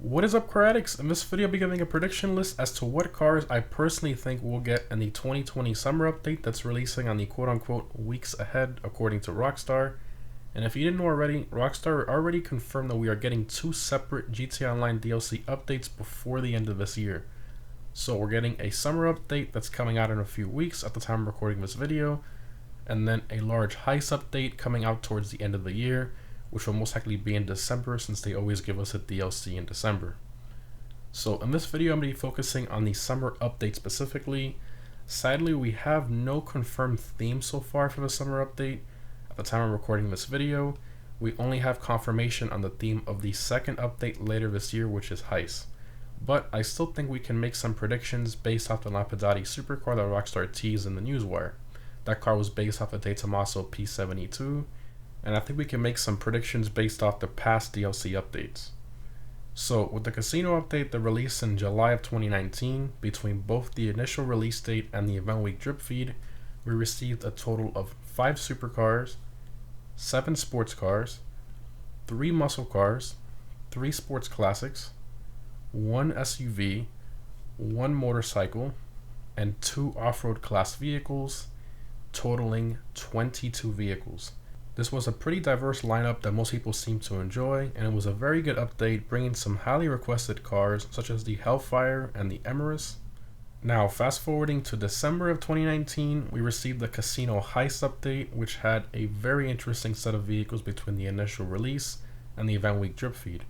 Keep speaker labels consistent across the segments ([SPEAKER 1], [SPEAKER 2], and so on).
[SPEAKER 1] What is up, car addicts? In this video, I'll be giving a prediction list as to what cars I personally think we'll get in the 2020 summer update that's releasing on the quote-unquote weeks ahead, according to Rockstar. And if you didn't know already, Rockstar already confirmed that we are getting two separate GTA Online DLC updates before the end of this year. So we're getting a summer update that's coming out in a few weeks at the time of recording this video, and then a large heist update coming out towards the end of the year, which will most likely be in December since they always give us a DLC in December. So in this video, I'm going to be focusing on the summer update specifically. Sadly, we have no confirmed theme so far for the summer update. At the time of recording this video, we only have confirmation on the theme of the second update later this year, which is heist. But I still think we can make some predictions based off the Lampadati supercar that Rockstar teased in the newswire. That car was based off the De Tomaso P72, and I think we can make some predictions based off the past DLC updates. So with the casino update that released in July of 2019, between both the initial release date and the event week drip feed, we received a total of 5 supercars, 7 sports cars, 3 muscle cars, 3 sports classics, 1 SUV, 1 motorcycle, and 2 off-road class vehicles, totaling 22 vehicles. This was a pretty diverse lineup that most people seem to enjoy, and it was a very good update, bringing some highly requested cars such as the Hellfire and the Emirates. Now, fast forwarding to December of 2019, we received the Casino Heist update, which had a very interesting set of vehicles between the initial release and the event week drip feed.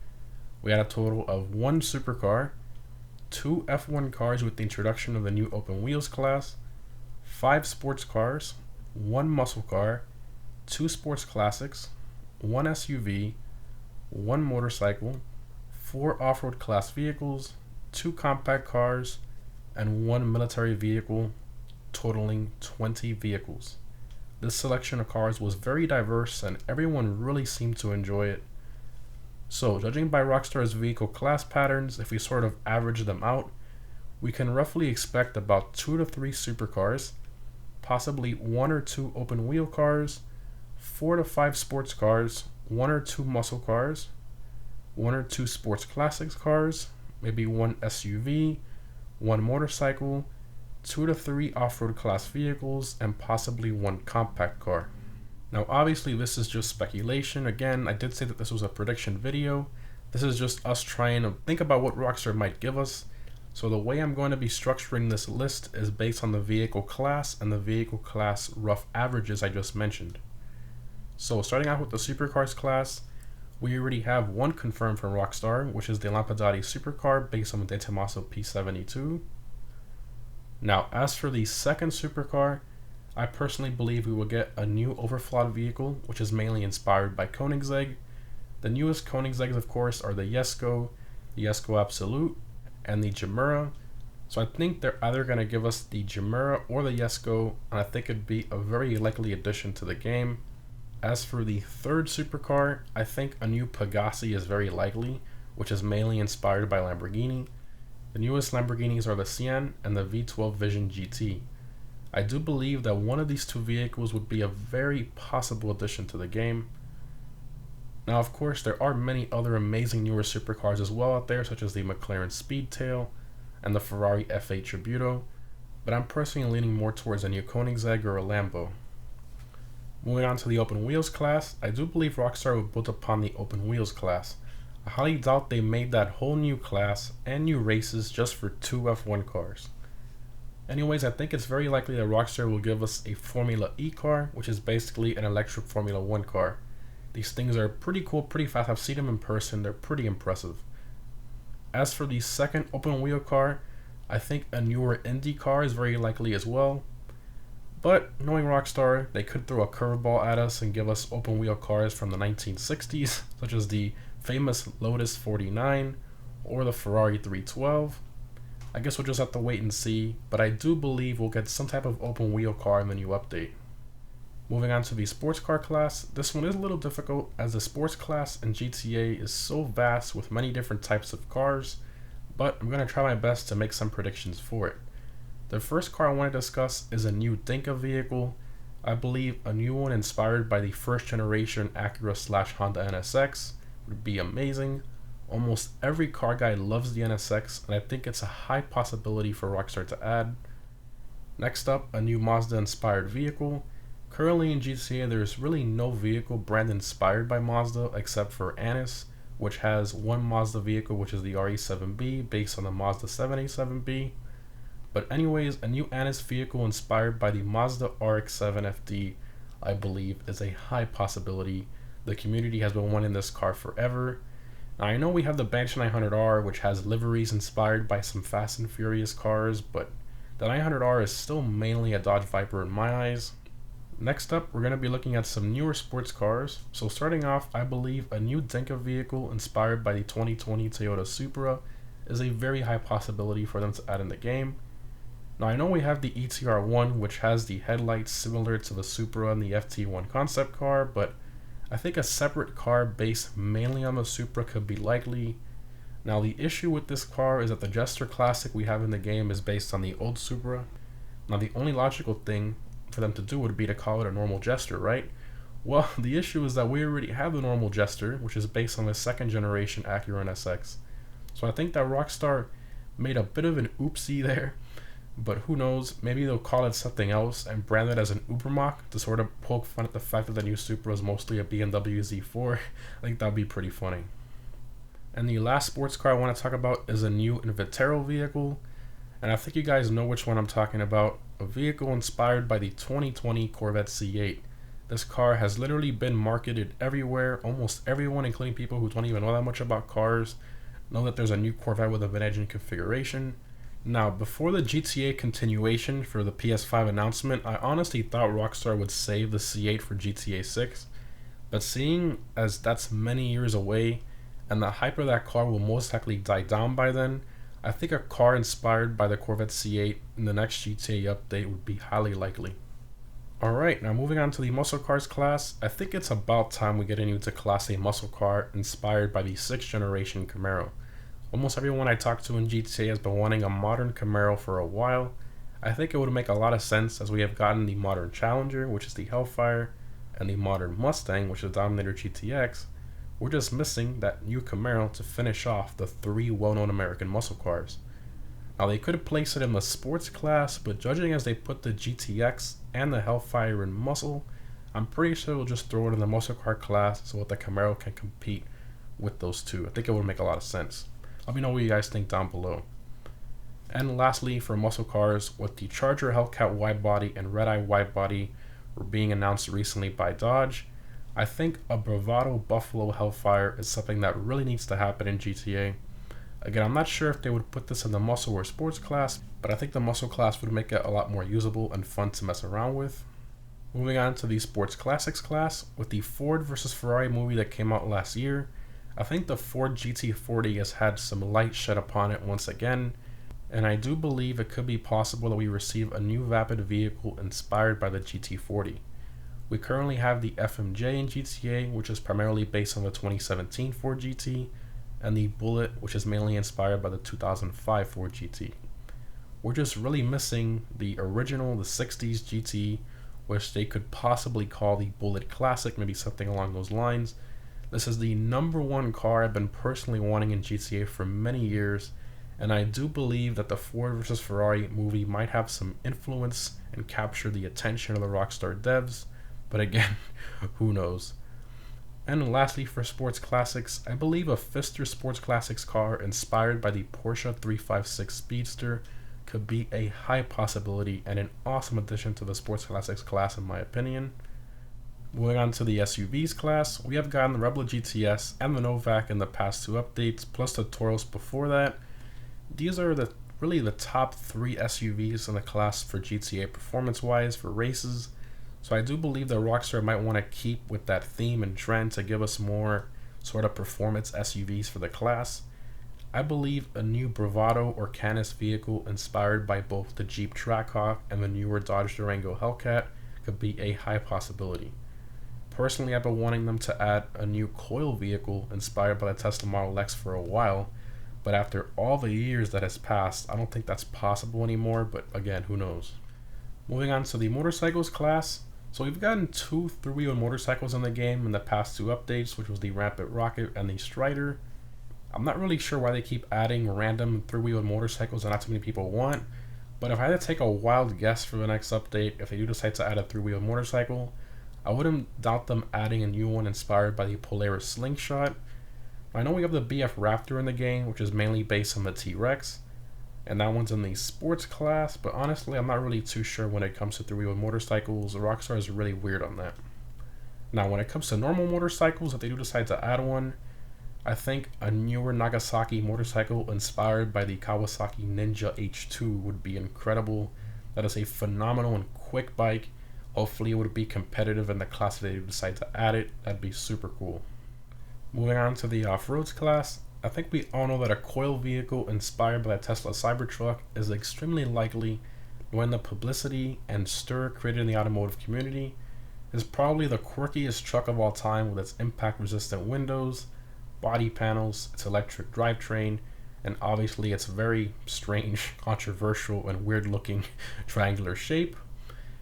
[SPEAKER 1] We had a total of 1 supercar, 2 F1 cars with the introduction of the new open wheels class, 5 sports cars, 1 muscle car, 2 sports classics, 1 SUV, 1 motorcycle, 4 off-road class vehicles, 2 compact cars, and 1 military vehicle, totaling 20 vehicles. This selection of cars was very diverse and everyone really seemed to enjoy it. So, judging by Rockstar's vehicle class patterns, if we sort of average them out, we can roughly expect about 2 to 3 supercars, possibly 1 or 2 open wheel cars, 4 to 5 sports cars, 1 or 2 muscle cars, 1 or 2 sports classics cars, maybe 1 SUV, 1 motorcycle, 2 to 3 off-road class vehicles, and possibly 1 compact car. Now obviously this is just speculation. Again, I did say that this was a prediction video. This is just us trying to think about what Rockstar might give us. So the way I'm going to be structuring this list is based on the vehicle class and the vehicle class rough averages I just mentioned. So starting out with the supercars class, we already have 1 confirmed from Rockstar, which is the Lampadati supercar based on the De Tomaso P72. Now as for the second supercar, I personally believe we will get a new overflawed vehicle, which is mainly inspired by Koenigsegg. The newest Koenigsegg's, of course, are the Jesko, the Jesko Absolute, and the Gemera. So I think they're either going to give us the Gemera or the Jesko, and I think it'd be a very likely addition to the game. As for the third supercar, I think a new Pegasi is very likely, which is mainly inspired by Lamborghini. The newest Lamborghinis are the Sian and the V12 Vision GT. I do believe that one of these 2 vehicles would be a very possible addition to the game. Now of course there are many other amazing newer supercars as well out there, such as the McLaren Speedtail and the Ferrari F8 Tributo, but I'm personally leaning more towards a new Koenigsegg or a Lambo. Moving on to the open wheels class, I do believe Rockstar will build upon the open wheels class. I highly doubt they made that whole new class and new races just for 2 F1 cars. Anyways, I think it's very likely that Rockstar will give us a Formula E car, which is basically an electric Formula 1 car. These things are pretty cool, pretty fast. I've seen them in person, they're pretty impressive. As for the second open wheel car, I think a newer Indy car is very likely as well. But knowing Rockstar, they could throw a curveball at us and give us open wheel cars from the 1960s, such as the famous Lotus 49 or the Ferrari 312. I guess we'll just have to wait and see, but I do believe we'll get some type of open wheel car in the new update. Moving on to the sports car class, this one is a little difficult as the sports class in GTA is so vast with many different types of cars, but I'm going to try my best to make some predictions for it. The first car I want to discuss is a new Dinka vehicle. I believe a new one inspired by the first generation Acura/Honda NSX would be amazing. Almost every car guy loves the NSX, and I think it's a high possibility for Rockstar to add. Next up, a new Mazda inspired vehicle. Currently in GTA, there's really no vehicle brand inspired by Mazda except for Anis, which has one Mazda vehicle, which is the RE7B, based on the Mazda 7A7B. But anyways, a new Anis vehicle inspired by the Mazda RX-7 FD, I believe, is a high possibility. The community has been wanting this car forever. Now, I know we have the Banshee 900R, which has liveries inspired by some Fast and Furious cars, but the 900R is still mainly a Dodge Viper in my eyes. Next up, we're going to be looking at some newer sports cars. So starting off, I believe a new Denka vehicle inspired by the 2020 Toyota Supra is a very high possibility for them to add in the game. Now, I know we have the ETR1, which has the headlights similar to the Supra and the FT1 concept car, but I think a separate car based mainly on the Supra could be likely. Now, the issue with this car is that the Jester Classic we have in the game is based on the old Supra. Now, the only logical thing for them to do would be to call it a normal Jester, right? Well, the issue is that we already have the normal Jester, which is based on the second generation Acura NSX. So I think that Rockstar made a bit of an oopsie there, but who knows, maybe they'll call it something else and brand it as an Ubermach to sort of poke fun at the fact that the new Supra is mostly a BMW Z4. I think that'd be pretty funny. And the last sports car I want to talk about is a new Invitero vehicle, and I think you guys know which one I'm talking about. A vehicle inspired by the 2020 Corvette C8. This car has literally been marketed everywhere. Almost everyone, including people who don't even know that much about cars, know that there's a new Corvette with a mid-engine configuration. Now, before the GTA continuation for the PS5 announcement, I honestly thought Rockstar would save the C8 for GTA 6, but seeing as that's many years away, and the hype of that car will most likely die down by then, I think a car inspired by the Corvette C8 in the next GTA update would be highly likely. Alright, now moving on to the muscle cars class, I think it's about time we get into Class A muscle car inspired by the 6th generation Camaro. Almost everyone I talked to in GTA has been wanting a modern Camaro for a while. I think it would make a lot of sense as we have gotten the modern Challenger, which is the Hellfire, and the modern Mustang, which is the Dominator GTX. We're just missing that new Camaro to finish off the 3 well-known American muscle cars. Now, they could place it in the sports class, but judging as they put the GTX and the Hellfire in muscle, I'm pretty sure we'll just throw it in the muscle car class so that the Camaro can compete with those two. I think it would make a lot of sense. Let me know what you guys think down below. And lastly, for muscle cars, with the Charger Hellcat widebody and Red Eye widebody were being announced recently by Dodge, I think a Bravado Buffalo Hellfire is something that really needs to happen in GTA. Again, I'm not sure if they would put this in the muscle or sports class, but I think the muscle class would make it a lot more usable and fun to mess around with. Moving on to the sports classics class, with the Ford vs Ferrari movie that came out last year, I think the Ford GT40 has had some light shed upon it once again, and I do believe it could be possible that we receive a new Vapid vehicle inspired by the GT40. We currently have the FMJ in GTA, which is primarily based on the 2017 Ford GT, and the Bullet, which is mainly inspired by the 2005 Ford GT. We're just really missing the original, the 60s GT, which they could possibly call the Bullet Classic, maybe something along those lines. This is the #1 car I've been personally wanting in GTA for many years, and I do believe that the Ford vs Ferrari movie might have some influence and capture the attention of the Rockstar devs. But again, who knows? And lastly, for sports classics, I believe a Pfister Sports Classics car inspired by the Porsche 356 Speedster could be a high possibility and an awesome addition to the sports classics class in my opinion. Moving on to the SUVs class, we have gotten the Rebel GTS and the Novak in the past 2 updates, plus the Tauros before that. These are really the top 3 SUVs in the class for GTA performance-wise for races. So I do believe that Rockstar might want to keep with that theme and trend to give us more sort of performance SUVs for the class. I believe a new Bravado or Canis vehicle inspired by both the Jeep Trackhawk and the newer Dodge Durango Hellcat could be a high possibility. Personally, I've been wanting them to add a new Coil vehicle inspired by the Tesla Model X for a while, but after all the years that has passed, I don't think that's possible anymore, but again, who knows. Moving on to the motorcycles class. So we've gotten 2 3-wheel motorcycles in the game in the past 2 updates, which was the Rampant Rocket and the Strider. I'm not really sure why they keep adding random three-wheeled motorcycles that not too many people want, but if I had to take a wild guess for the next update, if they do decide to add a three-wheeled motorcycle, I wouldn't doubt them adding a new one inspired by the Polaris Slingshot. I know we have the BF Raptor in the game, which is mainly based on the T-Rex, and that one's in the sports class, but honestly I'm not really too sure when it comes to three-wheeled motorcycles. Rockstar is really weird on that. Now when it comes to normal motorcycles, if they do decide to add one, I think a newer Nagasaki motorcycle inspired by the Kawasaki Ninja H2 would be incredible. That is a phenomenal and quick bike. Hopefully it would be competitive in the class if they decide to add it. That'd be super cool. Moving on to the off-roads class, I think we all know that a coil vehicle inspired by the Tesla Cybertruck is extremely likely, knowing the publicity and stir created in the automotive community. Is probably the quirkiest truck of all time with its impact-resistant windows, body panels, its electric drivetrain, and obviously its very strange, controversial, and weird-looking triangular shape.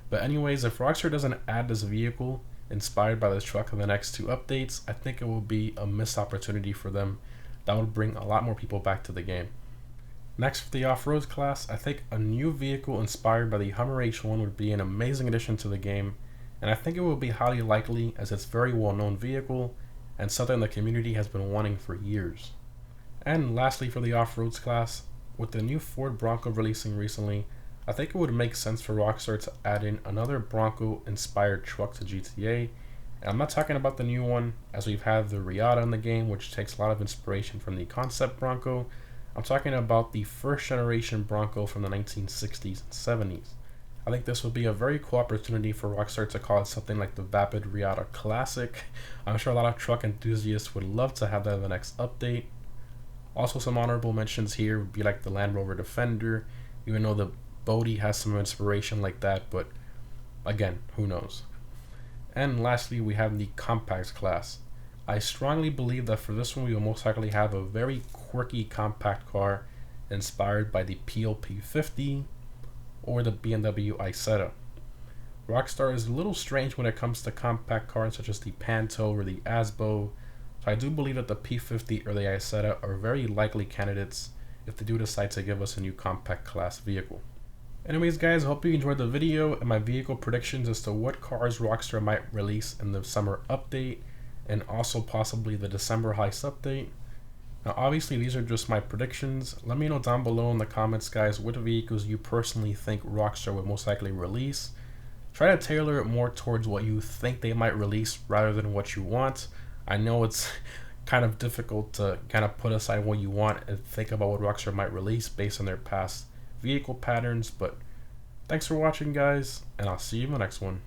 [SPEAKER 1] But anyways, if Rockstar doesn't add this vehicle inspired by this truck in the next two updates, I think it will be a missed opportunity for them. That would bring a lot more people back to the game. Next for the off-road class, I think a new vehicle inspired by the Hummer H1 would be an amazing addition to the game, and I think it will be highly likely as it's a very well-known vehicle and something the community has been wanting for years. And lastly for the off-roads class, with the new Ford Bronco releasing recently, I think it would make sense for Rockstar to add in another Bronco-inspired truck to GTA. And I'm not talking about the new one, as we've had the Riata in the game, which takes a lot of inspiration from the concept Bronco. I'm talking about the first generation Bronco from the 1960s and 70s. I think this would be a very cool opportunity for Rockstar to call it something like the Vapid Riata Classic. I'm sure a lot of truck enthusiasts would love to have that in the next update. Also some honorable mentions here would be like the Land Rover Defender, even though the Bodhi has some inspiration like that, but again, who knows. And lastly, we have the compact class. I strongly believe that for this one we will most likely have a very quirky compact car inspired by the PLP 50 or the BMW Isetta. Rockstar is a little strange when it comes to compact cars such as the Panto or the Asbo, so I do believe that the P50 or the Isetta are very likely candidates if they do decide to give us a new compact class vehicle. Anyways guys, I hope you enjoyed the video and my vehicle predictions as to what cars Rockstar might release in the summer update and also possibly the December heist update. Now obviously these are just my predictions. Let me know down below in the comments guys what vehicles you personally think Rockstar would most likely release. Try to tailor it more towards what you think they might release rather than what you want. I know it's kind of difficult to kind of put aside what you want and think about what Rockstar might release based on their past vehicle patterns, but thanks for watching guys, and I'll see you in the next one.